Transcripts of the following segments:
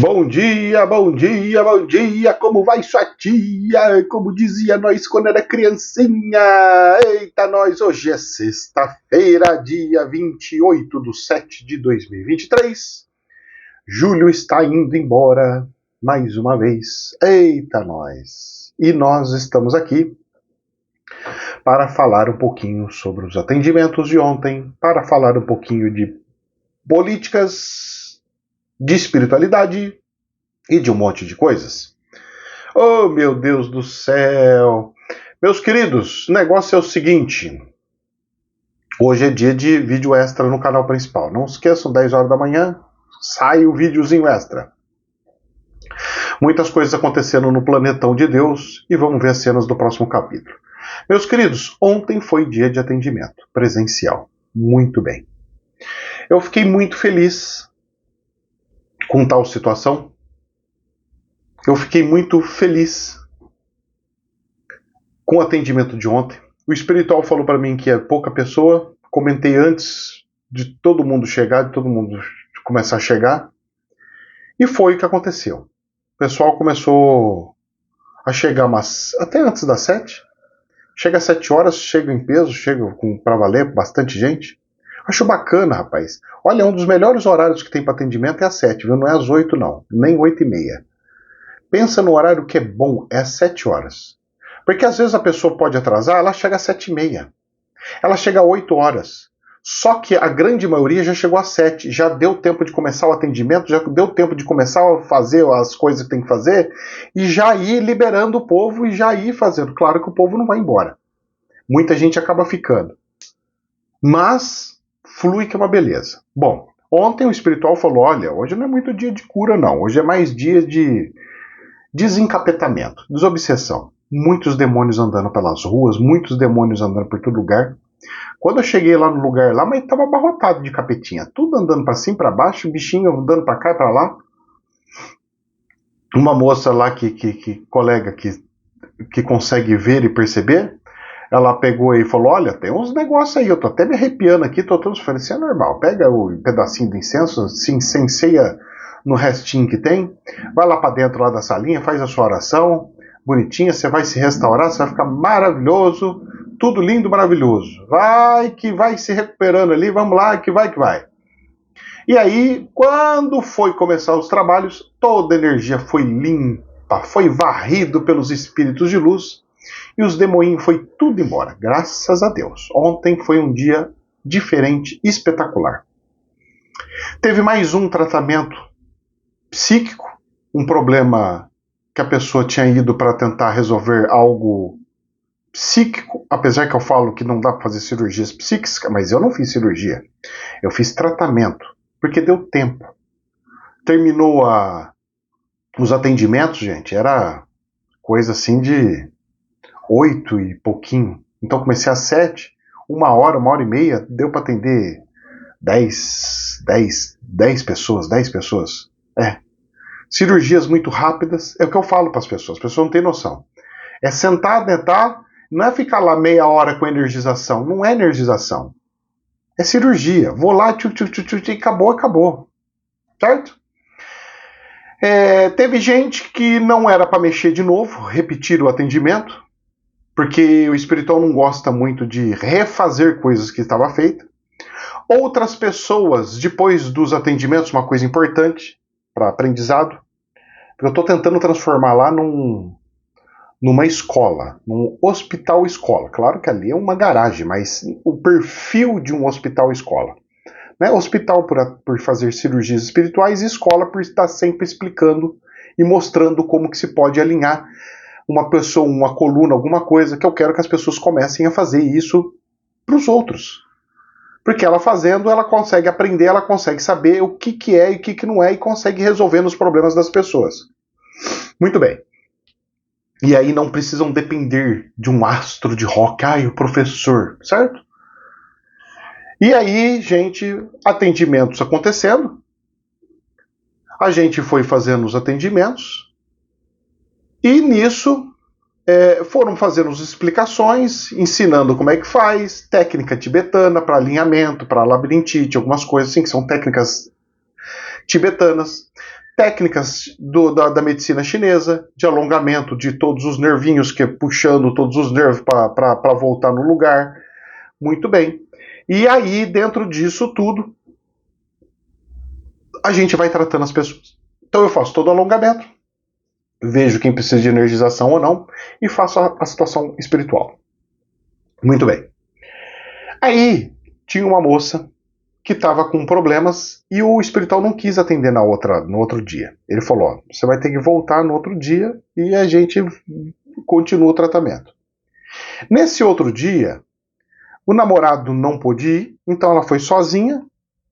Bom dia, bom dia, bom dia, como vai sua tia? Como dizia nós quando era criancinha. Eita, nós, hoje é sexta-feira, dia 28/7/2023. Julho está indo embora mais uma vez. Eita, nós. E nós estamos aqui para falar um pouquinho sobre os atendimentos de ontem, para falar um pouquinho de políticas, de espiritualidade e de um monte de coisas. Oh, meu Deus do céu! Meus queridos, o negócio é o seguinte. Hoje é dia de vídeo extra no canal principal. Não esqueçam, 10 horas da manhã, sai o videozinho extra. Muitas coisas acontecendo no planetão de Deus e vamos ver as cenas do próximo capítulo. Meus queridos, ontem foi dia de atendimento presencial. Muito bem. Eu fiquei muito feliz com tal situação. Eu fiquei muito feliz com o atendimento de ontem. O espiritual falou para mim que é pouca pessoa. Comentei antes de todo mundo chegar, de todo mundo começar a chegar. E foi o que aconteceu. O pessoal começou a chegar até antes das 7. Chega às 7 horas, chega em peso, chega para valer, bastante gente. Acho bacana, rapaz. Olha, um dos melhores horários que tem para atendimento é às 7, viu? Não é às 8 não, nem 8h30. Pensa no horário que é bom, é às 7 horas. Porque às vezes a pessoa pode atrasar, ela chega às 7h30. Ela chega às 8 horas. Só que a grande maioria já chegou às 7. Já deu tempo de começar o atendimento, já deu tempo de começar a fazer as coisas que tem que fazer e já ir liberando o povo e já ir fazendo. Claro que o povo não vai embora. Muita gente acaba ficando. Mas flui que é uma beleza. Bom, ontem o espiritual falou, olha, hoje não é muito dia de cura não. Hoje é mais dia de desencapetamento, desobsessão. Muitos demônios andando pelas ruas, muitos demônios andando por todo lugar. Quando eu cheguei lá no lugar lá, mas estava abarrotado de capetinha, tudo andando para cima, para baixo, bichinho andando para cá e para lá. Uma moça lá colega que consegue ver e perceber, ela pegou e falou, olha, tem uns negócios aí, eu tô até me arrepiando aqui, tô todo falando, isso é normal, pega o pedacinho de incenso, se incenseia no restinho que tem, vai lá para dentro lá da salinha, faz a sua oração, bonitinha, você vai se restaurar, você vai ficar maravilhoso, tudo lindo, maravilhoso. Vai que vai se recuperando ali, vamos lá, que vai que vai. E aí, quando foi começar os trabalhos, toda a energia foi limpa, foi varrido pelos espíritos de luz e os demoinhos foi tudo embora, graças a Deus. Ontem foi um dia diferente, espetacular. Teve mais um tratamento psíquico, um problema que a pessoa tinha ido para tentar resolver algo psíquico, apesar que eu falo que não dá para fazer cirurgias psíquicas, mas eu não fiz cirurgia, eu fiz tratamento, porque deu tempo. Terminou os atendimentos, gente, era coisa assim de 8 e pouquinho, então comecei às 7, 1 hora e meia, deu para atender 10 pessoas, 10 pessoas, cirurgias muito rápidas, é o que eu falo para as pessoas não têm noção, é sentar, deitar, não é ficar lá meia hora com energização. Não é energização. É cirurgia. Vou lá, e acabou. Certo? Teve gente que não era para mexer de novo, repetir o atendimento, porque o espiritual não gosta muito de refazer coisas que estava feita. Outras pessoas, depois dos atendimentos, uma coisa importante para aprendizado, porque eu estou tentando transformar lá numa escola, num hospital-escola. Claro que ali é uma garagem, mas o perfil de um hospital-escola. Né? Hospital por fazer cirurgias espirituais e escola por estar sempre explicando e mostrando como que se pode alinhar uma pessoa, uma coluna, alguma coisa, que eu quero que as pessoas comecem a fazer isso para os outros. Porque ela fazendo, ela consegue aprender, ela consegue saber o que é e o que não é e consegue resolver os problemas das pessoas. Muito bem. E aí não precisam depender de um astro de rock, o professor, certo? E aí, gente, atendimentos acontecendo. A gente foi fazendo os atendimentos. E nisso foram fazendo as explicações, ensinando como é que faz, técnica tibetana para alinhamento, para labirintite, algumas coisas assim, que são técnicas tibetanas. técnicas da medicina chinesa, de alongamento de todos os nervinhos, que é puxando todos os nervos para voltar no lugar. Muito bem. E aí, dentro disso tudo, a gente vai tratando as pessoas. Então eu faço todo o alongamento, vejo quem precisa de energização ou não, e faço a situação espiritual. Muito bem. Aí tinha uma moça que estava com problemas e o espiritual não quis atender no outro dia. Ele falou, ó, você vai ter que voltar no outro dia e a gente continua o tratamento. Nesse outro dia, o namorado não pôde ir, então ela foi sozinha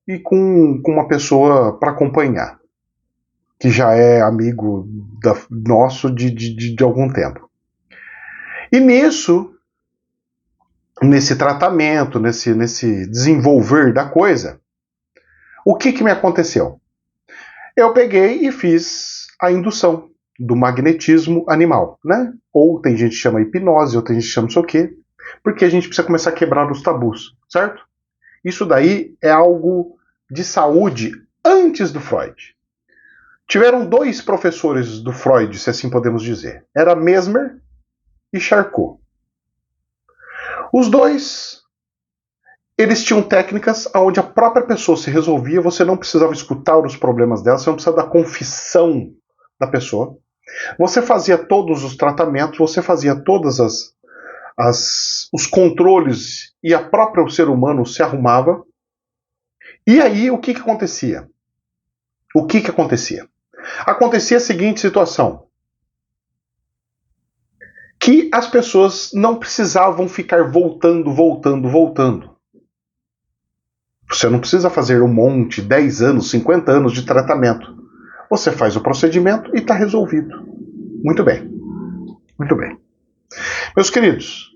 e com uma pessoa para acompanhar, que já é amigo nosso de algum tempo. E nesse tratamento, nesse desenvolver da coisa, o que me aconteceu? Eu peguei e fiz a indução do magnetismo animal, né? Ou tem gente que chama hipnose, ou tem gente que chama não sei o quê, porque a gente precisa começar a quebrar os tabus, certo? Isso daí é algo de saúde antes do Freud. Tiveram 2 professores do Freud, se assim podemos dizer. Era Mesmer e Charcot. Os 2, eles tinham técnicas onde a própria pessoa se resolvia, você não precisava escutar os problemas dela, você não precisava da confissão da pessoa. Você fazia todos os tratamentos, você fazia todos os controles e a própria ser humano se arrumava. E aí o que acontecia? Acontecia a seguinte situação: que as pessoas não precisavam ficar voltando. Você não precisa fazer um monte, 10 anos, 50 anos de tratamento. Você faz o procedimento e está resolvido. Muito bem. Muito bem. Meus queridos,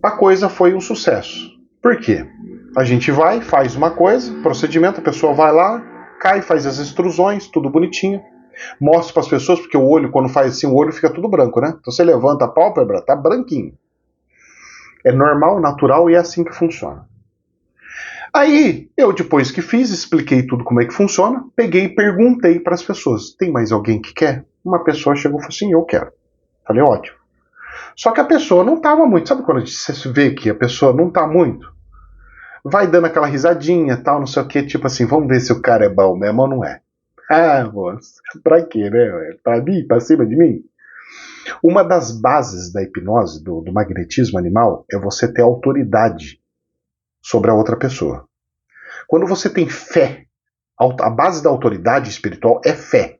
a coisa foi um sucesso. Por quê? A gente vai, faz uma coisa, procedimento, a pessoa vai lá, cai, faz as extrusões, tudo bonitinho. Mostra para as pessoas, porque o olho, quando faz assim, o olho fica tudo branco, né? Então você levanta a pálpebra, tá branquinho. É normal, natural e é assim que funciona. Aí, eu depois que fiz, expliquei tudo como é que funciona, peguei e perguntei para as pessoas, tem mais alguém que quer? Uma pessoa chegou e falou assim, eu quero. Falei, ótimo. Só que a pessoa não estava muito, sabe quando você vê que a pessoa não está muito? Vai dando aquela risadinha, tal, não sei o que, tipo assim, vamos ver se o cara é bom mesmo ou não é. Ah, moça, pra quê, né? Pra mim, pra cima de mim? Uma das bases da hipnose, do magnetismo animal, é você ter autoridade sobre a outra pessoa. Quando você tem fé, a base da autoridade espiritual é fé,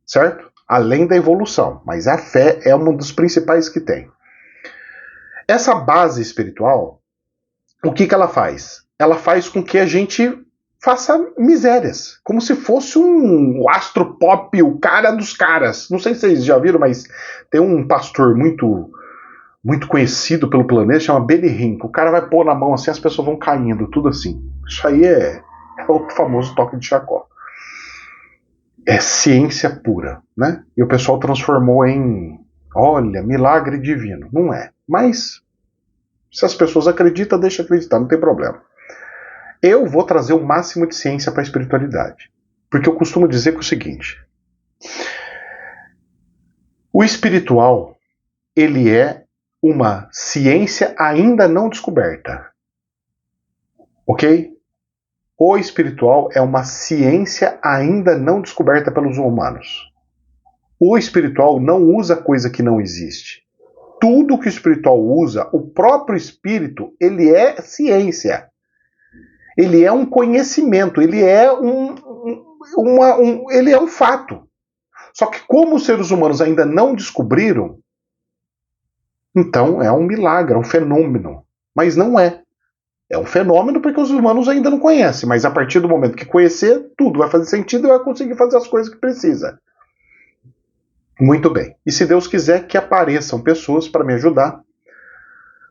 certo? Além da evolução, mas a fé é um dos principais que tem. Essa base espiritual, o que ela faz? Ela faz com que a gente faça misérias, como se fosse um astro pop, o cara dos caras. Não sei se vocês já viram, mas tem um pastor muito conhecido pelo planeta, chama Benny Hinn. O cara vai pôr na mão assim, as pessoas vão caindo, tudo assim. Isso aí é o famoso toque de chacó. É ciência pura, né? E o pessoal transformou em, olha, milagre divino. Não é. Mas, se as pessoas acreditam, deixa acreditar, não tem problema. Eu vou trazer o máximo de ciência para a espiritualidade. Porque eu costumo dizer que é o seguinte: o espiritual, ele é uma ciência ainda não descoberta. Ok? O espiritual é uma ciência ainda não descoberta pelos humanos. O espiritual não usa coisa que não existe. Tudo que o espiritual usa, o próprio espírito, ele é ciência. Ele é um conhecimento, ele é ele é um fato. Só que como os seres humanos ainda não descobriram, então é um milagre, é um fenômeno. Mas não é. É um fenômeno porque os humanos ainda não conhecem, mas a partir do momento que conhecer, tudo vai fazer sentido e vai conseguir fazer as coisas que precisa. Muito bem. E se Deus quiser que apareçam pessoas para me ajudar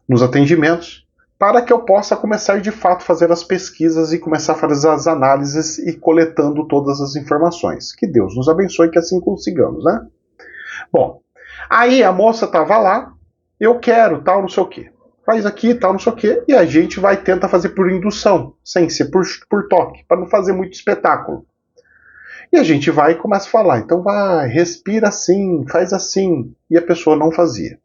nos atendimentos, para que eu possa começar de fato a fazer as pesquisas e começar a fazer as análises e coletando todas as informações. Que Deus nos abençoe que assim consigamos, né? Bom, aí a moça estava lá, eu quero tal, não sei o quê. Faz aqui, tal, não sei o quê, e a gente vai tentar fazer por indução, sem ser por toque, para não fazer muito espetáculo. E a gente vai e começa a falar, então vai, respira assim, faz assim. E a pessoa não fazia.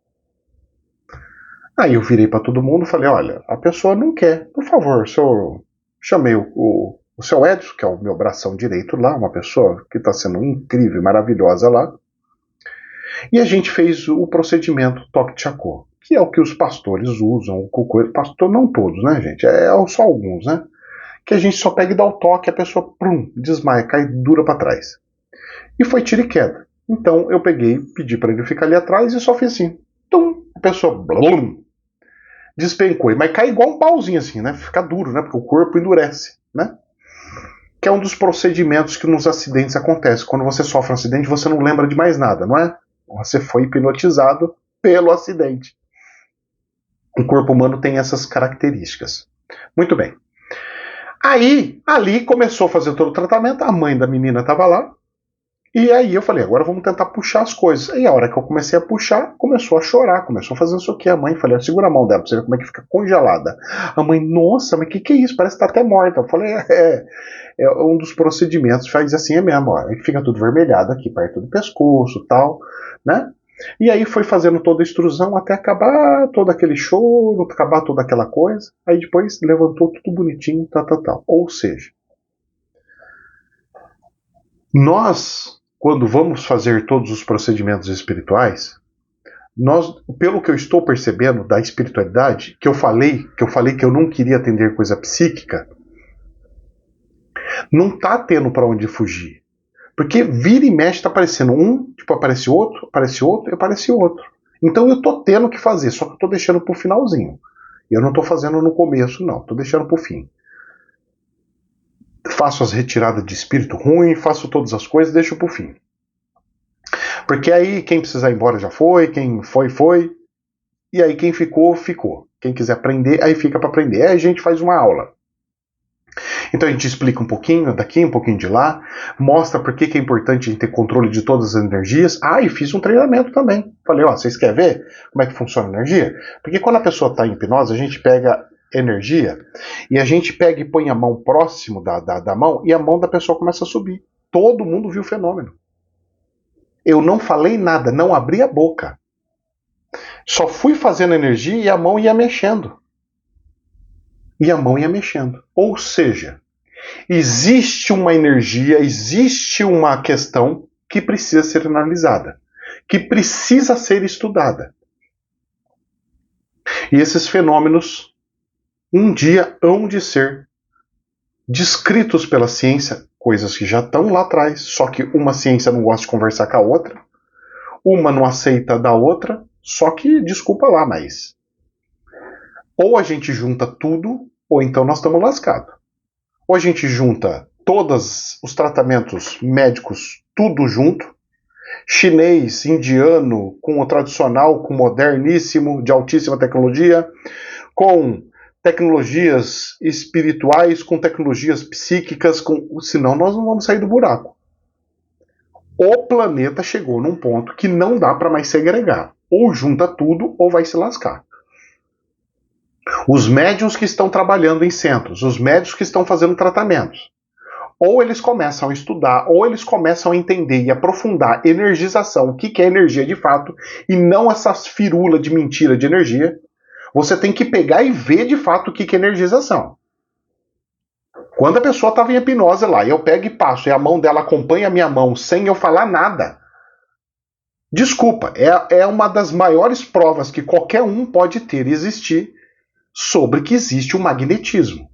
Aí eu virei para todo mundo e falei, olha, a pessoa não quer, por favor, senhor. Chamei o seu Edson, que é o meu bração direito lá, uma pessoa que está sendo incrível, maravilhosa lá. E a gente fez o procedimento toque de chacô, que é o que os pastores usam, pastor não todos, né, gente? É só alguns, né? Que a gente só pega e dá o toque, a pessoa desmaia, cai dura para trás. E foi tiro e queda. Então eu peguei, pedi para ele ficar ali atrás e só fiz assim. Tum, a pessoa blum, despencou, mas cai igual um pauzinho assim, né? Fica duro, né? Porque o corpo endurece, né? Que é um dos procedimentos que nos acidentes acontece. Quando você sofre um acidente, você não lembra de mais nada, não é? Você foi hipnotizado pelo acidente. O corpo humano tem essas características. Muito bem. Aí, ali começou a fazer todo o tratamento, a mãe da menina estava lá, e aí eu falei, agora vamos tentar puxar as coisas. E a hora que eu comecei a puxar, começou a chorar, começou a fazer isso aqui. A mãe, falei, segura a mão dela pra você ver como é que fica congelada. A mãe, nossa, mas que é isso? Parece que tá até morta. Eu falei, é um dos procedimentos, faz assim é mesmo, ó, fica tudo vermelhado aqui, perto do pescoço e tal, né? E aí foi fazendo toda a extrusão até acabar todo aquele choro, acabar toda aquela coisa. Aí depois levantou tudo bonitinho, tal. Ou seja, nós, quando vamos fazer todos os procedimentos espirituais, nós, pelo que eu estou percebendo da espiritualidade, que eu falei que eu não queria atender coisa psíquica, não tá tendo para onde fugir. Porque vira e mexe tá aparecendo um, tipo, aparece outro, e aparece outro. Então eu tô tendo que fazer, só que eu tô deixando pro finalzinho. Eu não tô fazendo no começo, não. Tô deixando pro fim. Faço as retiradas de espírito ruim, faço todas as coisas, deixo pro fim. Porque aí quem precisar ir embora já foi, quem foi. E aí quem ficou, ficou. Quem quiser aprender, aí fica para aprender. Aí a gente faz uma aula. Então a gente explica um pouquinho daqui, um pouquinho de lá, mostra por que é importante a gente ter controle de todas as energias. Ah, e fiz um treinamento também. Falei, ó, vocês querem ver como é que funciona a energia? Porque quando a pessoa está em hipnose, a gente pega energia e a gente pega e põe a mão próximo da mão e a mão da pessoa começa a subir. Todo mundo viu o fenômeno. Eu não falei nada, não abri a boca. Só fui fazendo energia e a mão ia mexendo. E a mão ia mexendo. Ou seja, existe uma energia, existe uma questão que precisa ser analisada, que precisa ser estudada. E esses fenômenos um dia hão de ser descritos pela ciência, coisas que já estão lá atrás, só que uma ciência não gosta de conversar com a outra, uma não aceita da outra, só que, desculpa lá, mas ou a gente junta tudo, ou então nós estamos lascados. Ou a gente junta todos os tratamentos médicos, tudo junto, chinês, indiano, com o tradicional, com o moderníssimo, de altíssima tecnologia, com tecnologias espirituais, com tecnologias psíquicas, senão nós não vamos sair do buraco. O planeta chegou num ponto que não dá para mais segregar. Ou junta tudo, ou vai se lascar. Os médiuns que estão trabalhando em centros, os médicos que estão fazendo tratamentos, ou eles começam a estudar, ou eles começam a entender e aprofundar energização, o que é energia de fato, e não essas firulas de mentira de energia. Você tem que pegar e ver de fato o que é energização. Quando a pessoa estava em hipnose lá, e eu pego e passo, e a mão dela acompanha a minha mão sem eu falar nada, desculpa, é uma das maiores provas que qualquer um pode ter e existir sobre que existe o magnetismo.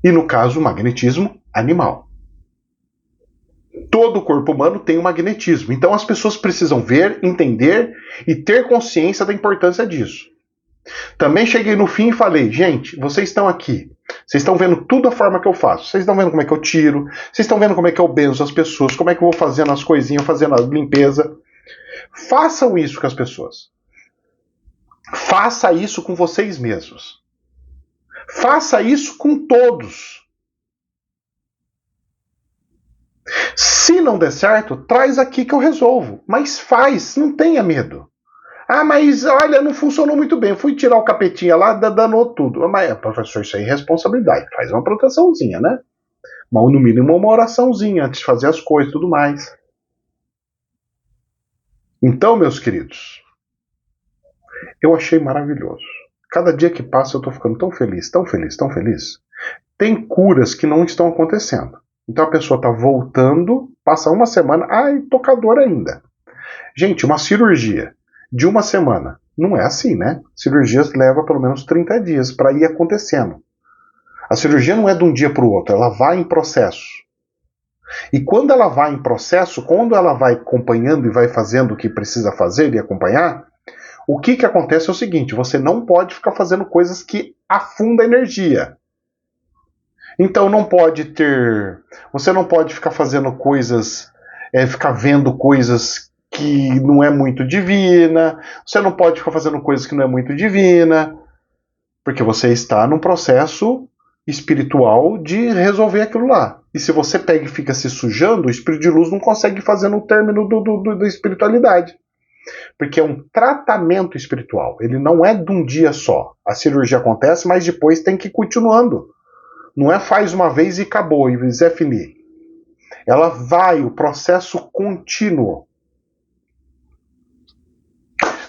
E no caso, o magnetismo animal. Todo o corpo humano tem um magnetismo. Então as pessoas precisam ver, entender e ter consciência da importância disso. Também cheguei no fim e falei, gente, vocês estão aqui. Vocês estão vendo tudo a forma que eu faço. Vocês estão vendo como é que eu tiro. Vocês estão vendo como é que eu benzo as pessoas. Como é que eu vou fazendo as coisinhas, fazendo a limpeza. Façam isso com as pessoas. Faça isso com vocês mesmos. Faça isso com todos. Se não der certo, traz aqui que eu resolvo. Mas faz, não tenha medo. Ah, mas olha, não funcionou muito bem. Fui tirar o capetinha lá, danou tudo. Mas, professor, isso aí é responsabilidade. Faz uma proteçãozinha, né? Mas no mínimo uma oraçãozinha antes de fazer as coisas e tudo mais. Então, meus queridos, eu achei maravilhoso. Cada dia que passa eu tô ficando tão feliz, tão feliz, tão feliz. Tem curas que não estão acontecendo. Então a pessoa tá voltando, passa uma semana, ai, tocador ainda. Gente, uma cirurgia de uma semana, não é assim, né? Cirurgias levam pelo menos 30 dias para ir acontecendo. A cirurgia não é de um dia para o outro, ela vai em processo. E quando ela vai em processo, quando ela vai acompanhando e vai fazendo o que precisa fazer e acompanhar, o que acontece é o seguinte, você não pode ficar fazendo coisas que afundam a energia. Então não pode ter... Você não pode ficar fazendo coisas... ficar vendo coisas que não é muito divina. Você não pode ficar fazendo coisas que não é muito divina. Porque você está num processo espiritual de resolver aquilo lá. E se você pega e fica se sujando, o espírito de luz não consegue fazer no término da espiritualidade. Porque é um tratamento espiritual. Ele não é de um dia só. A cirurgia acontece, mas depois tem que ir continuando. Não é faz uma vez e acabou, e Zé Fini. Ela vai, o processo contínuo.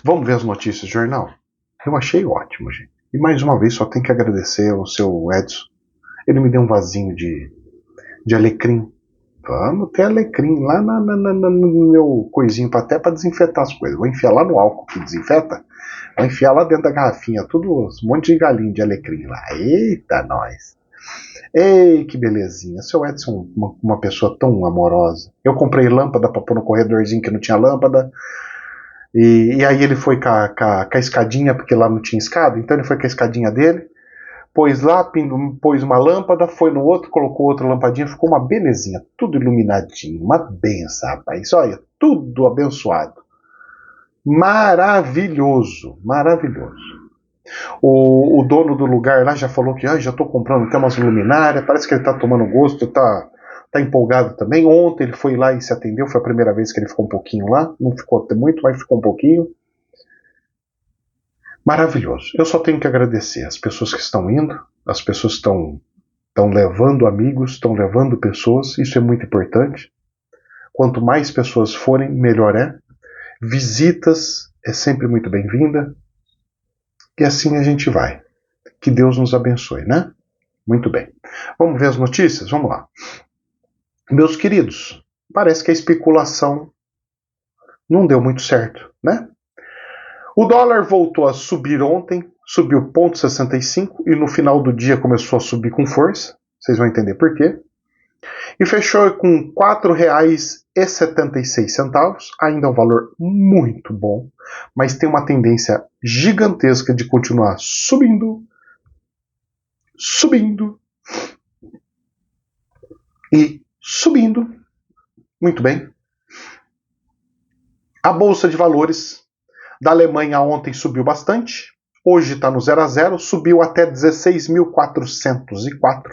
Vamos ver as notícias do jornal? Eu achei ótimo, gente. E mais uma vez só tenho que agradecer ao seu Edson. Ele me deu um vasinho de alecrim. Vamos ter alecrim lá no meu coisinho, até para desinfetar as coisas. Vou enfiar lá no álcool que desinfeta. Vou enfiar lá dentro da garrafinha, tudo um monte de galinho de alecrim lá. Eita, nós! Ei, que belezinha. Seu Edson, uma pessoa tão amorosa. Eu comprei lâmpada para pôr no corredorzinho que não tinha lâmpada. E aí ele foi com a escadinha, porque lá não tinha escada. Então ele foi com a escadinha dele. Pôs lá, pôs uma lâmpada, foi no outro, colocou outra lampadinha. Ficou uma belezinha. Tudo iluminadinho. Uma benção, rapaz. Olha, tudo abençoado. Maravilhoso. Maravilhoso. O dono do lugar lá já falou que já estou comprando até umas luminárias, parece que ele está tomando gosto, está empolgado também. Ontem ele foi lá e se atendeu, foi a primeira vez que ele ficou um pouquinho lá, não ficou muito, mas ficou um pouquinho. Maravilhoso. Eu só tenho que agradecer as pessoas que estão indo, as pessoas que estão levando amigos, estão levando pessoas, isso é muito importante. Quanto mais pessoas forem, melhor é. Visitas é sempre muito bem-vinda. E assim a gente vai. Que Deus nos abençoe, né? Muito bem. Vamos ver as notícias? Vamos lá. Meus queridos, parece que a especulação não deu muito certo, né? O dólar voltou a subir ontem, subiu 0,65 e no final do dia começou a subir com força. Vocês vão entender por quê. E fechou com R$ 4,76. Ainda é um valor muito bom, mas tem uma tendência gigantesca de continuar subindo, subindo e subindo. Muito bem. A Bolsa de Valores da Alemanha ontem subiu bastante. Hoje está no 0 a 0, subiu até 16.404.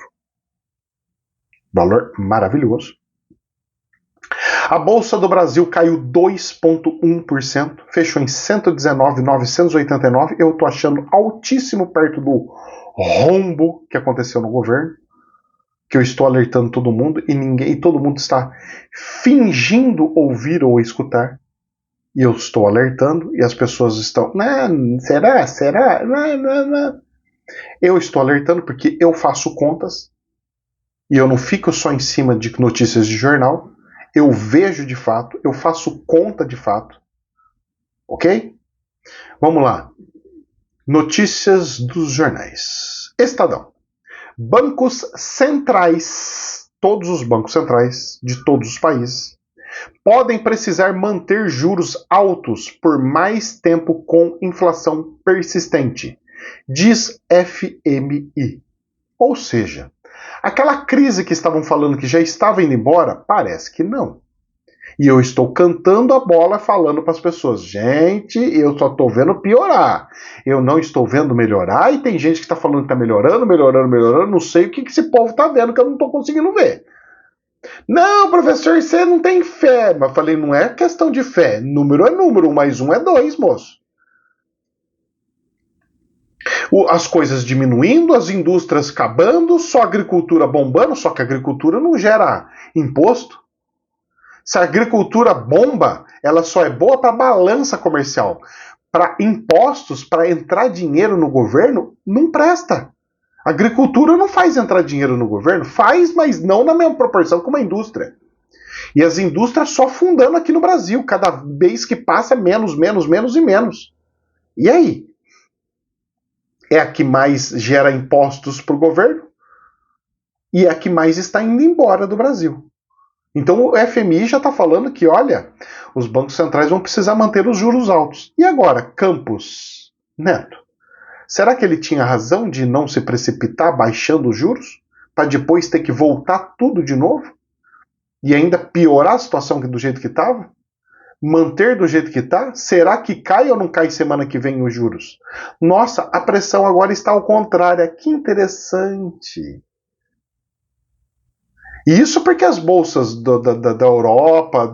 Valor maravilhoso. A Bolsa do Brasil caiu 2,1%, fechou em 119.989. Eu estou achando altíssimo perto do rombo que aconteceu no governo, que eu estou alertando todo mundo e todo mundo está fingindo ouvir ou escutar. E eu estou alertando e as pessoas estão... Será? Não. Eu estou alertando porque eu faço contas e eu não fico só em cima de notícias de jornal. Eu vejo de fato, eu faço conta de fato. Ok? Vamos lá. Notícias dos jornais. Estadão. Bancos centrais, todos os bancos centrais de todos os países, podem precisar manter juros altos por mais tempo com inflação persistente, diz FMI. Ou seja, aquela crise que estavam falando que já estava indo embora, parece que não. E eu estou cantando a bola falando para as pessoas, gente, eu só estou vendo piorar. Eu não estou vendo melhorar e tem gente que está falando que está melhorando, não sei o que esse povo está vendo que eu não estou conseguindo ver. Não, professor, você não tem fé. Mas falei, não é questão de fé. Número é número, 1 mais 1 é 2, moço. As coisas diminuindo, as indústrias acabando, só a agricultura bombando, só que a agricultura não gera imposto. Se a agricultura bomba, ela só é boa para balança comercial. Para impostos, para entrar dinheiro no governo, não presta. A agricultura não faz entrar dinheiro no governo, faz, mas não na mesma proporção que uma indústria. E as indústrias só fundando aqui no Brasil, cada vez que passa menos, menos, menos e menos. E aí? É a que mais gera impostos para o governo e é a que mais está indo embora do Brasil. Então o FMI já está falando que, olha, os bancos centrais vão precisar manter os juros altos. E agora, Campos Neto? Será que ele tinha razão de não se precipitar baixando os juros? Para depois ter que voltar tudo de novo? E ainda piorar a situação do jeito que estava? Manter do jeito que está? Será que cai ou não cai semana que vem os juros? Nossa, a pressão agora está ao contrário. Que interessante. E isso porque as bolsas da Europa,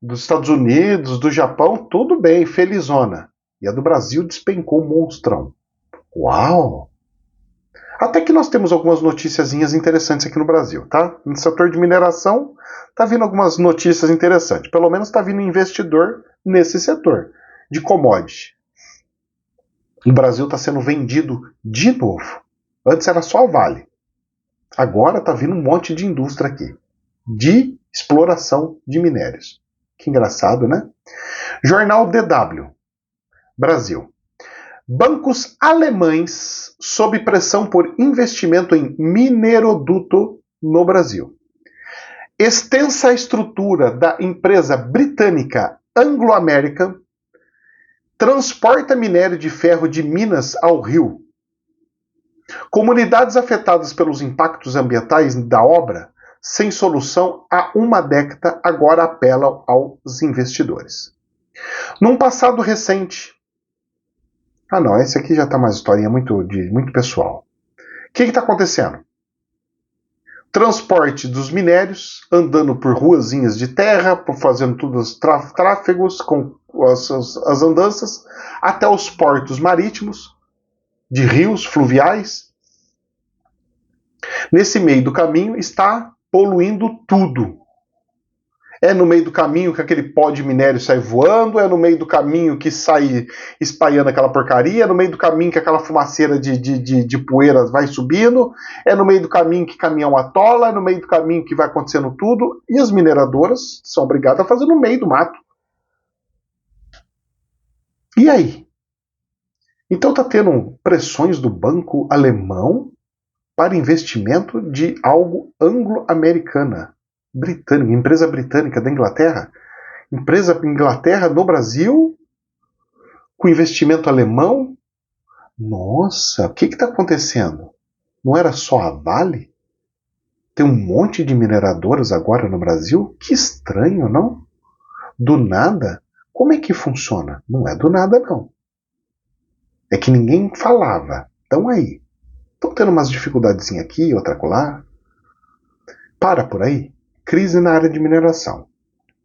dos Estados Unidos, do Japão, tudo bem, felizona. E a do Brasil despencou monstrão. Uau! Até que nós temos algumas noticiazinhas interessantes aqui no Brasil, tá? No setor de mineração, tá vindo algumas notícias interessantes. Pelo menos tá vindo investidor nesse setor de commodity. O Brasil está sendo vendido de novo. Antes era só a Vale. Agora tá vindo um monte de indústria aqui. De exploração de minérios. Que engraçado, né? Jornal DW. Brasil. Bancos alemães sob pressão por investimento em mineroduto no Brasil. Extensa estrutura da empresa britânica Anglo American transporta minério de ferro de Minas ao Rio. Comunidades afetadas pelos impactos ambientais da obra, sem solução há uma década, agora apelam aos investidores. Num passado recente, não, esse aqui já está uma historinha muito pessoal. O que está acontecendo? Transporte dos minérios, andando por ruazinhas de terra, fazendo todos os tráfegos com as andanças, até os portos marítimos, de rios fluviais. Nesse meio do caminho está poluindo tudo. É no meio do caminho que aquele pó de minério sai voando, é no meio do caminho que sai espalhando aquela porcaria, é no meio do caminho que aquela fumaceira de poeira vai subindo, é no meio do caminho que caminhão atola, é no meio do caminho que vai acontecendo tudo, e as mineradoras são obrigadas a fazer no meio do mato. E aí? Então está tendo pressões do banco alemão para investimento de algo anglo-americana. Britânica, empresa britânica da Inglaterra, empresa Inglaterra no Brasil, com investimento alemão. Nossa, o que está acontecendo? Não era só a Vale? Tem um monte de mineradoras agora no Brasil? Que estranho, não? Do nada? Como é que funciona? Não é do nada, não. É que ninguém falava. Então aí. Estão tendo umas dificuldades aqui, outra acolá. Para por aí. Crise na área de mineração.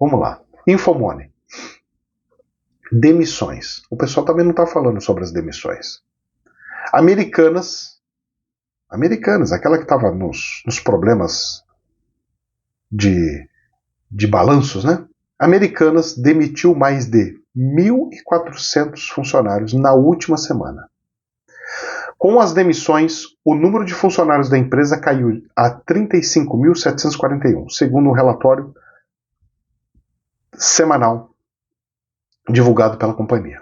Vamos lá. Infomoney. Demissões. O pessoal também não está falando sobre as demissões. Americanas, aquela que estava nos problemas de balanços, né? Americanas demitiu mais de 1.400 funcionários na última semana. Com as demissões, o número de funcionários da empresa caiu a 35.741, segundo um relatório semanal divulgado pela companhia.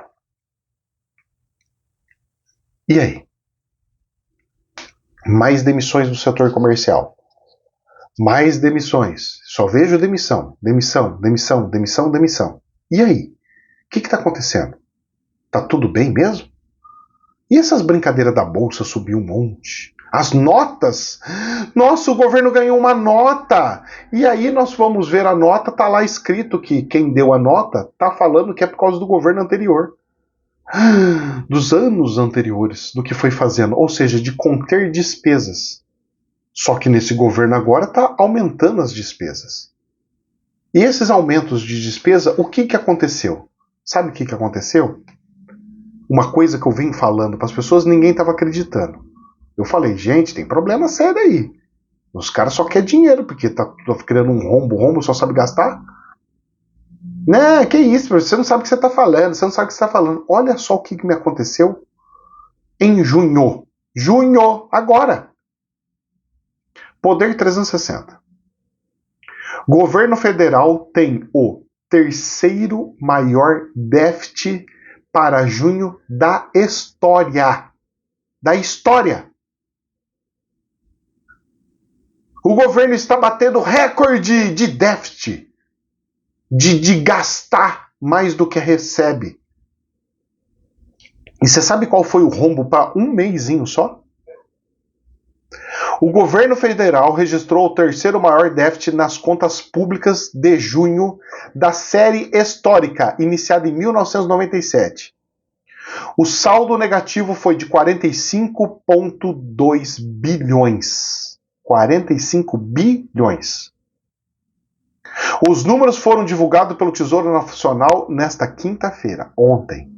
E aí? Mais demissões no setor comercial. Mais demissões. Só vejo demissão. E aí? O que está acontecendo? Tá tudo bem mesmo? E essas brincadeiras da bolsa subiu um monte? As notas? Nossa, o governo ganhou uma nota! E aí nós vamos ver a nota, tá lá escrito que quem deu a nota tá falando que é por causa do governo anterior. Dos anos anteriores, do que foi fazendo. Ou seja, de conter despesas. Só que nesse governo agora tá aumentando as despesas. E esses aumentos de despesa, o que aconteceu? Sabe o que aconteceu? uma coisa que eu venho falando para as pessoas, ninguém estava acreditando. Eu falei, gente, tem problema sério aí. Os caras só querem dinheiro, porque tá criando um rombo, o rombo só sabe gastar. Né, que isso, você não sabe o que você está falando, você não sabe o que você está falando. Olha só o que me aconteceu em junho. Junho, agora. Poder 360. Governo federal tem o terceiro maior déficit para junho da história. Da história. O governo está batendo recorde de déficit. De gastar mais do que recebe. E você sabe qual foi o rombo para um mêsinho só? O governo federal registrou o terceiro maior déficit nas contas públicas de junho da série histórica, iniciada em 1997. O saldo negativo foi de 45,2 bilhões. 45 bilhões. Os números foram divulgados pelo Tesouro Nacional nesta quinta-feira, ontem.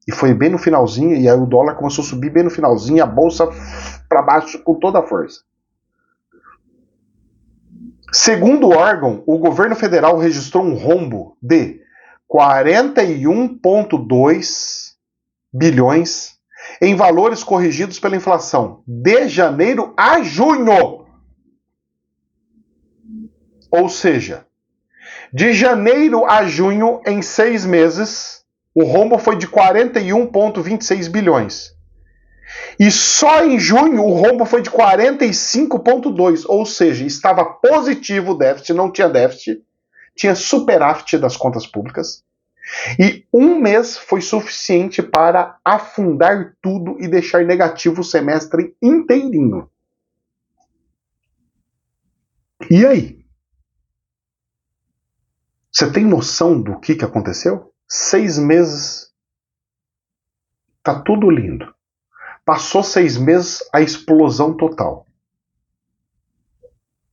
E foi bem no finalzinho, e aí o dólar começou a subir bem no finalzinho, a bolsa para baixo com toda a força. Segundo o órgão, o governo federal registrou um rombo de 41,2 bilhões em valores corrigidos pela inflação de janeiro a junho. Ou seja, de janeiro a junho, em 6 meses, o rombo foi de 41,26 bilhões. E só em junho o rombo foi de 45,2, ou seja, estava positivo o déficit, não tinha déficit, tinha superávit das contas públicas. E um mês foi suficiente para afundar tudo e deixar negativo o semestre inteirinho. E aí? Você tem noção do que aconteceu? 6 meses, tá tudo lindo. Passou 6 meses, a explosão total.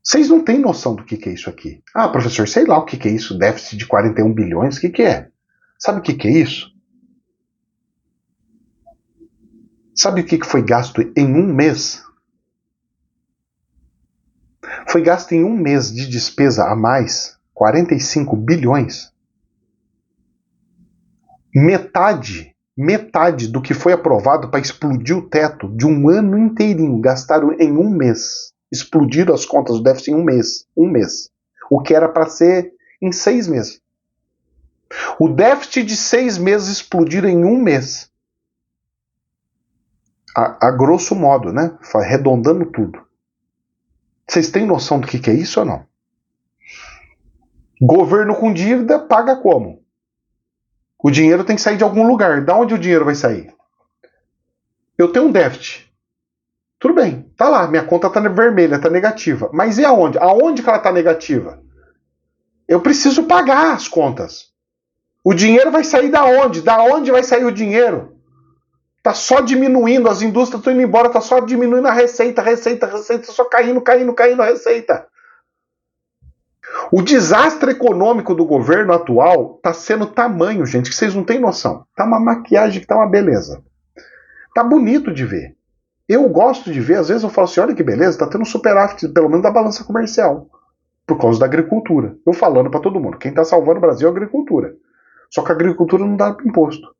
Vocês não têm noção do que é isso aqui. Ah, professor, sei lá o que é isso, déficit de 41 bilhões, o que é? Sabe o que é isso? Sabe o que foi gasto em um mês? Foi gasto em um mês de despesa a mais 45 bilhões. Metade do que foi aprovado para explodir o teto de um ano inteirinho, gastaram em um mês. Explodiram as contas do déficit em um mês. Um mês. O que era para ser em 6 meses. O déficit de 6 meses explodiram em um mês. A grosso modo, né? Arredondando tudo. Vocês têm noção do que é isso ou não? Governo com dívida paga como? O dinheiro tem que sair de algum lugar. Da onde o dinheiro vai sair? Eu tenho um déficit. Tudo bem, tá lá, minha conta tá vermelha, tá negativa. Mas e aonde? Aonde que ela tá negativa? Eu preciso pagar as contas. O dinheiro vai sair da onde? Da onde vai sair o dinheiro? Tá só diminuindo, as indústrias estão indo embora, tá só diminuindo a receita, só caindo a receita. O desastre econômico do governo atual tá sendo tamanho, gente, que vocês não têm noção. Tá uma maquiagem que tá uma beleza. Tá bonito de ver. Eu gosto de ver, às vezes eu falo assim, olha que beleza, tá tendo superávit, pelo menos da balança comercial. Por causa da agricultura. Eu falando para todo mundo, quem tá salvando o Brasil é a agricultura. Só que a agricultura não dá imposto.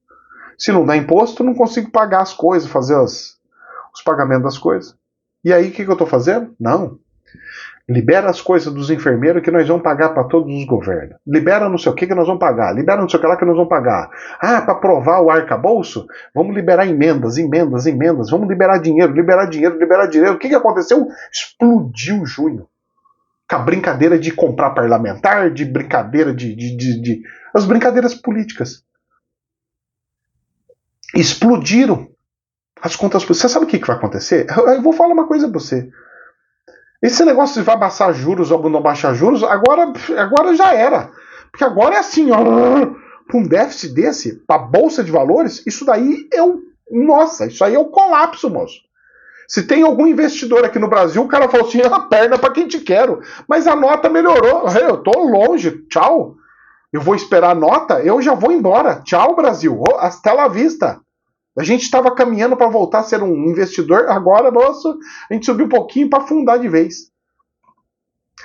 Se não dá imposto, eu não consigo pagar as coisas, fazer os pagamentos das coisas. E aí, o que eu tô fazendo? Não. Libera as coisas dos enfermeiros que nós vamos pagar para todos os governos. Libera não sei o que nós vamos pagar. Libera não sei o que lá que nós vamos pagar. Ah, para aprovar o arcabouço? Vamos liberar emendas. Vamos liberar dinheiro. O que aconteceu? Explodiu junho. Com a brincadeira de comprar parlamentar, de brincadeira de as brincadeiras políticas. Explodiram as contas. Você sabe o que vai acontecer? Eu vou falar uma coisa para você. Esse negócio de vai baixar juros ou não baixar juros, agora já era. Porque agora é assim, ó, um déficit desse, para bolsa de valores, isso daí é nossa, isso aí é um colapso, moço. Se tem algum investidor aqui no Brasil, o cara falou assim, a perna para quem te quero. Mas a nota melhorou. Eu tô longe, tchau. Eu vou esperar a nota, eu já vou embora. Tchau, Brasil. Hasta la vista. A gente estava caminhando para voltar a ser um investidor, agora, nossa, a gente subiu um pouquinho para afundar de vez.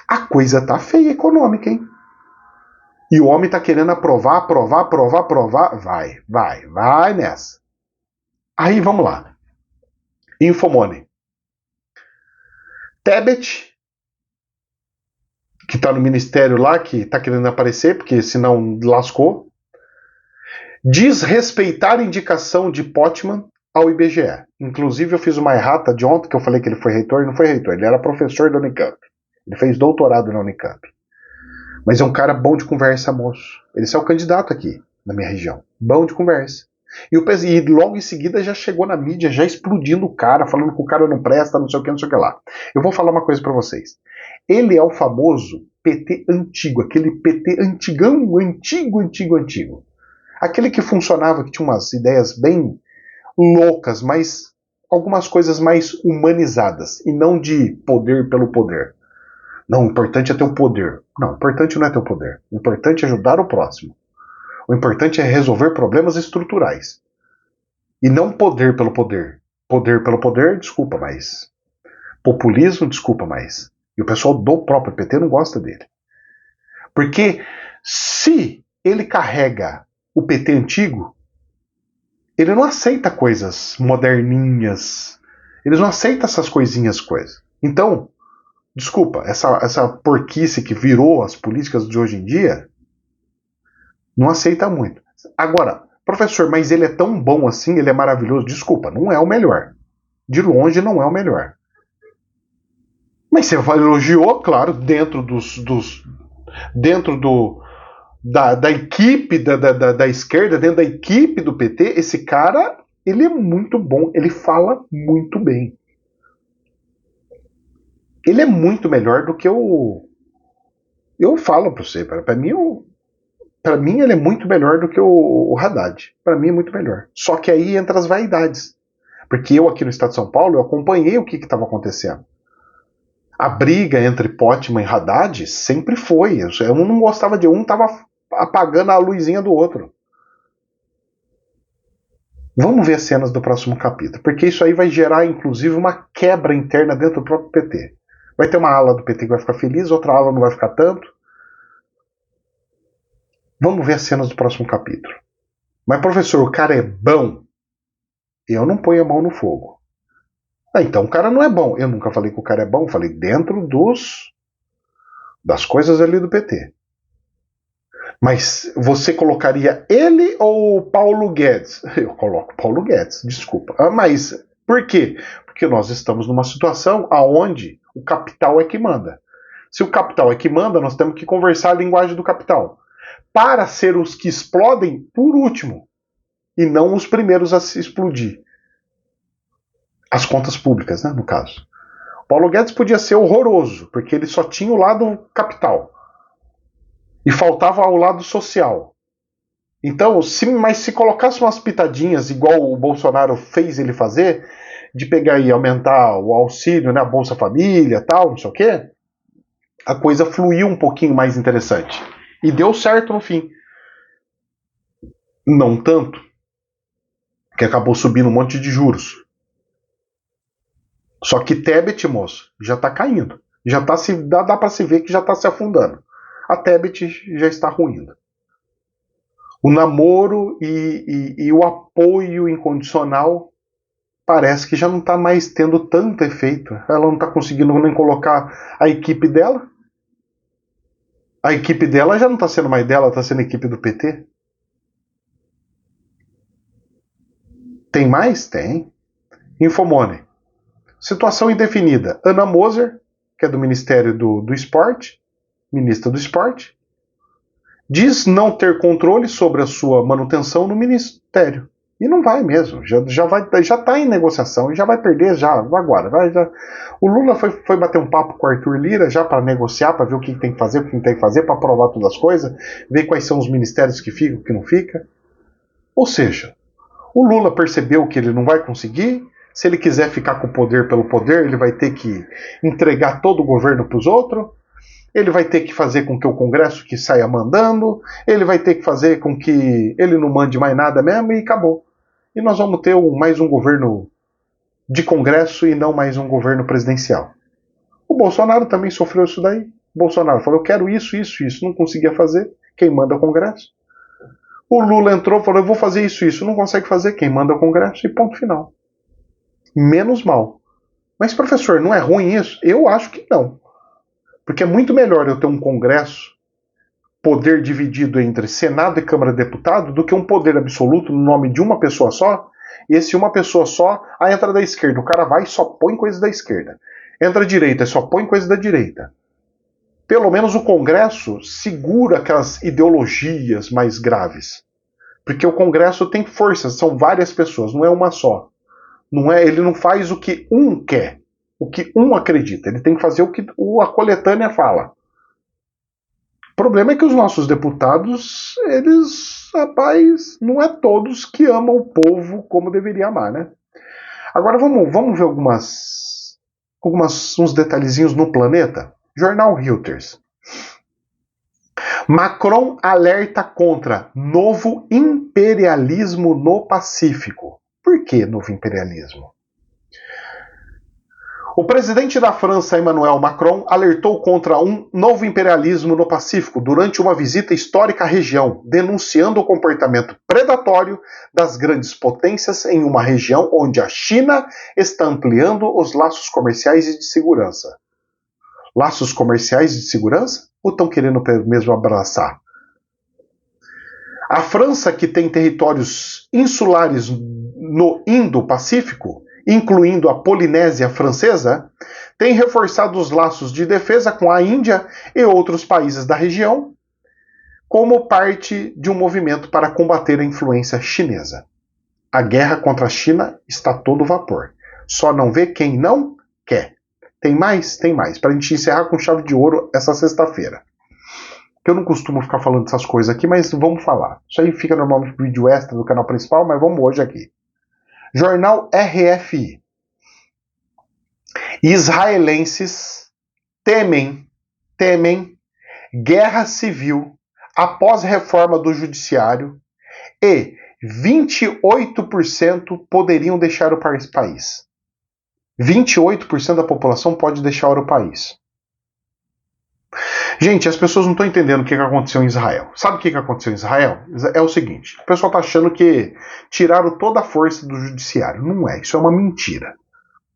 A coisa tá feia econômica, hein? E o homem tá querendo aprovar. Vai nessa. Aí, vamos lá. Infomoney. Tebet, que tá no ministério lá, que tá querendo aparecer, porque senão lascou, diz respeitar a indicação de Potman ao IBGE. Inclusive, eu fiz uma errata de ontem, que eu falei que ele foi reitor, e não foi reitor, ele era professor da Unicamp. Ele fez doutorado na Unicamp. Mas é um cara bom de conversa, moço. Ele é o candidato aqui, na minha região. Bom de conversa. E logo em seguida já chegou na mídia, já explodindo o cara, falando que o cara não presta, não sei o que, não sei o que lá. Eu vou falar uma coisa pra vocês. Ele é o famoso PT antigo, aquele PT antigão, antigo. Aquele que funcionava, que tinha umas ideias bem loucas, mas algumas coisas mais humanizadas, e não de poder pelo poder. Não, o importante é ter o poder. Não, o importante não é ter o poder. O importante é ajudar o próximo. O importante é resolver problemas estruturais. E não poder pelo poder. Poder pelo poder, desculpa, mas populismo, desculpa, mas. E o pessoal do próprio PT não gosta dele. Porque se ele carrega o PT antigo, ele não aceita coisas moderninhas. Eles não aceitam essas coisas. Então, desculpa, essa porquice que virou as políticas de hoje em dia, não aceita muito. Agora, professor, mas ele é tão bom assim, ele é maravilhoso. Desculpa, não é o melhor. De longe não é o melhor. Mas você elogiou, claro, dentro da equipe da esquerda, dentro da equipe do PT, esse cara, ele é muito bom, ele fala muito bem. Ele é muito melhor do que o... Eu falo pra você, para mim ele é muito melhor do que o Haddad. Para mim é muito melhor. Só que aí entra as vaidades. Porque eu aqui no estado de São Paulo, eu acompanhei o que estava acontecendo. A briga entre Potman e Haddad sempre foi. Eu não gostava de um, estava apagando a luzinha do outro. Vamos ver as cenas do próximo capítulo, porque isso aí vai gerar, inclusive, uma quebra interna dentro do próprio PT. Vai ter uma ala do PT que vai ficar feliz, outra ala não vai ficar tanto. Vamos ver as cenas do próximo capítulo. Mas, professor, o cara é bom? Eu não ponho a mão no fogo. Ah, então o cara não é bom. Eu nunca falei que o cara é bom, falei dentro das coisas ali do PT. Mas você colocaria ele ou o Paulo Guedes? Eu coloco Paulo Guedes, desculpa. Ah, mas por quê? Porque nós estamos numa situação onde o capital é que manda. Se o capital é que manda, nós temos que conversar a linguagem do capital. Para ser os que explodem por último. E não os primeiros a se explodir. As contas públicas, né, no caso. O Paulo Guedes podia ser horroroso, porque ele só tinha o lado capital. E faltava ao lado social. Então, mas se colocasse umas pitadinhas, igual o Bolsonaro fez ele fazer, de pegar e aumentar o auxílio, né, a Bolsa Família, tal, não sei o quê, a coisa fluiu um pouquinho mais interessante. E deu certo no fim. Não tanto, que acabou subindo um monte de juros. Só que Tebet, moço, já tá caindo. Já tá dá para se ver que já tá se afundando. A Tebet já está ruindo. O namoro e o apoio incondicional parece que já não está mais tendo tanto efeito. Ela não está conseguindo nem colocar a equipe dela. A equipe dela já não está sendo mais dela, está sendo a equipe do PT. Tem mais? Tem. Infomoney. Situação indefinida. Ana Moser, que é do Ministério do Esporte, ministra do Esporte, diz não ter controle sobre a sua manutenção no Ministério. E não vai mesmo. Já está em negociação e já vai perder já agora. O Lula foi bater um papo com o Arthur Lira já para negociar, para ver o que tem que fazer, o que não tem que fazer, para aprovar todas as coisas, ver quais são os ministérios que ficam, o que não fica. Ou seja, o Lula percebeu que ele não vai conseguir. Se ele quiser ficar com o poder pelo poder, ele vai ter que entregar todo o governo para os outros. Ele vai ter que fazer com que o Congresso que saia mandando. Ele vai ter que fazer com que ele não mande mais nada mesmo e acabou. e nós vamos ter mais um governo de Congresso e não mais um governo presidencial. O Bolsonaro também sofreu isso daí. O Bolsonaro falou, eu quero isso, isso, isso. Não conseguia fazer. Quem manda é o Congresso. O Lula entrou e falou, eu vou fazer isso, isso. Não consegue fazer. Quem manda é o Congresso. E ponto final. Menos mal. Mas, professor, não é ruim isso? Eu acho que não. Porque é muito melhor eu ter um Congresso, poder dividido entre Senado e Câmara de Deputados, do que um poder absoluto no nome de uma pessoa só. E esse uma pessoa só, entra da esquerda. O cara vai e só põe coisa da esquerda. Entra à direita e só põe coisa da direita. Pelo menos o Congresso segura aquelas ideologias mais graves. Porque o Congresso tem força, são várias pessoas, não é uma só. Ele não faz o que um quer, o que um acredita. Ele tem que fazer o que a coletânea fala. O problema é que os nossos deputados, eles, rapaz, não é todos que amam o povo como deveria amar, né? Agora vamos ver uns detalhezinhos no planeta. Jornal Reuters. Macron alerta contra novo imperialismo no Pacífico. Por que novo imperialismo? O presidente da França, Emmanuel Macron, alertou contra um novo imperialismo no Pacífico durante uma visita histórica à região, denunciando o comportamento predatório das grandes potências em uma região onde a China está ampliando os laços comerciais e de segurança. Laços comerciais e de segurança? Ou estão querendo mesmo abraçar? A França, que tem territórios insulares no Indo-Pacífico, incluindo a Polinésia Francesa, tem reforçado os laços de defesa com a Índia e outros países da região, como parte de um movimento para combater a influência chinesa. A guerra contra a China está a todo vapor. Só não vê quem não quer. Tem mais? Tem mais. Para a gente encerrar com chave de ouro essa sexta-feira. Eu não costumo ficar falando dessas coisas aqui, mas vamos falar. Isso aí fica normalmente no vídeo extra do canal principal, mas vamos hoje aqui. Jornal RFI. Israelenses temem guerra civil após reforma do judiciário e 28% poderiam deixar o país. 28% da população pode deixar o país. Gente, as pessoas não estão entendendo o que aconteceu em Israel. Sabe o que aconteceu em Israel? É o seguinte, o pessoal está achando que tiraram toda a força do judiciário. Não é, isso é uma mentira.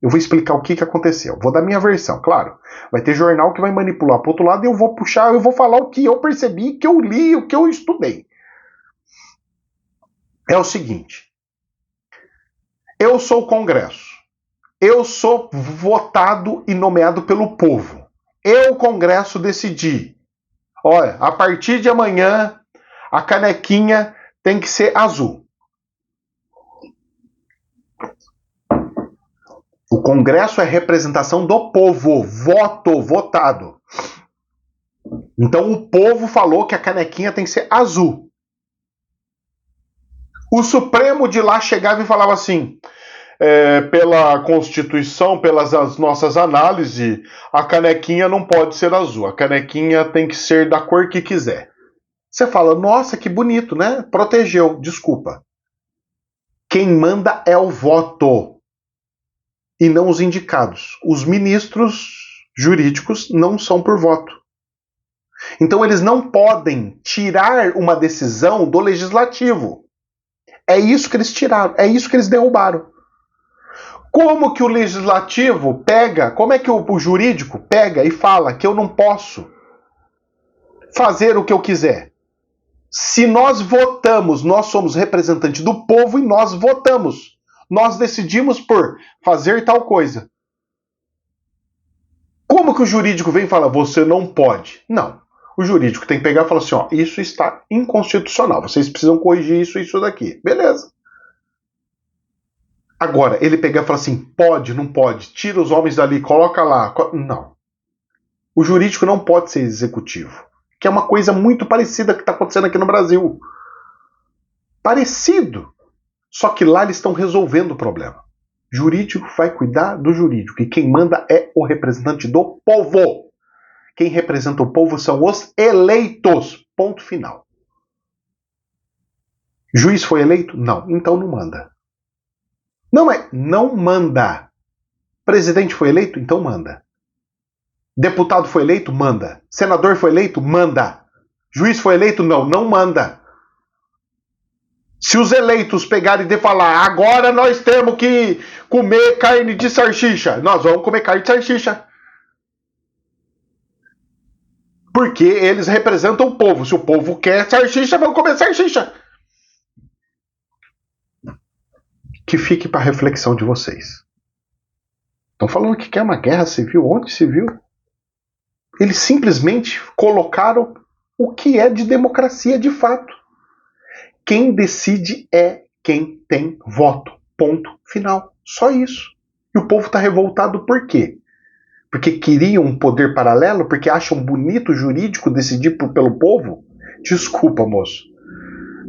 Eu vou explicar o que aconteceu. Vou dar minha versão, claro. Vai ter jornal que vai manipular para o outro lado e eu vou puxar, eu vou falar o que eu percebi, que eu li, o que eu estudei. É o seguinte. Eu sou o Congresso. Eu sou votado e nomeado pelo povo. Eu, Congresso, decidi. Olha, a partir de amanhã, a canequinha tem que ser azul. O Congresso é representação do povo. Votado. Então o povo falou que a canequinha tem que ser azul. O Supremo de lá chegava e falava assim... pela Constituição, pelas nossas análises, a canequinha não pode ser azul. A canequinha tem que ser da cor que quiser. Você fala, nossa, que bonito, né? Protegeu, desculpa. Quem manda é o voto e não os indicados. Os ministros jurídicos não são por voto. Então eles não podem tirar uma decisão do legislativo. É isso que eles tiraram, é isso que eles derrubaram. Como que o legislativo pega, como é que o jurídico pega e fala que eu não posso fazer o que eu quiser? Se nós votamos, nós somos representantes do povo e nós votamos. Nós decidimos por fazer tal coisa. Como que o jurídico vem e fala, você não pode? Não. O jurídico tem que pegar e falar assim, ó, isso está inconstitucional, vocês precisam corrigir isso e isso daqui. Beleza. Agora, ele pegar e falar assim, pode, não pode, tira os homens dali, coloca lá. Não. O jurídico não pode ser executivo. Que é uma coisa muito parecida que está acontecendo aqui no Brasil. Parecido. Só que lá eles estão resolvendo o problema. Jurídico vai cuidar do jurídico. E quem manda é o representante do povo. Quem representa o povo são os eleitos. Ponto final. Juiz foi eleito? Não. Então não manda. Não manda. Presidente foi eleito? Então manda. Deputado foi eleito? Manda. Senador foi eleito? Manda. Juiz foi eleito? Não manda. Se os eleitos pegarem e falar, agora nós temos que comer carne de salsicha, nós vamos comer carne de salsicha. Porque eles representam o povo. Se o povo quer salsicha, vamos comer salsicha. Que fique para reflexão de vocês. Estão falando que quer uma guerra civil? Onde se viu? Eles simplesmente colocaram o que é de democracia de fato. Quem decide é quem tem voto. Ponto final. Só isso. E o povo está revoltado por quê? Porque queriam um poder paralelo? Porque acham bonito o jurídico decidir pelo povo? Desculpa, moço.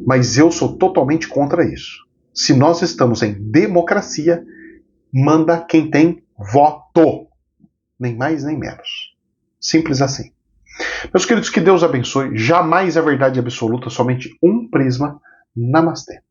Mas eu sou totalmente contra isso. Se nós estamos em democracia, manda quem tem voto. Nem mais nem menos. Simples assim. Meus queridos, que Deus abençoe. Jamais a verdade absoluta, somente um prisma. Namastê.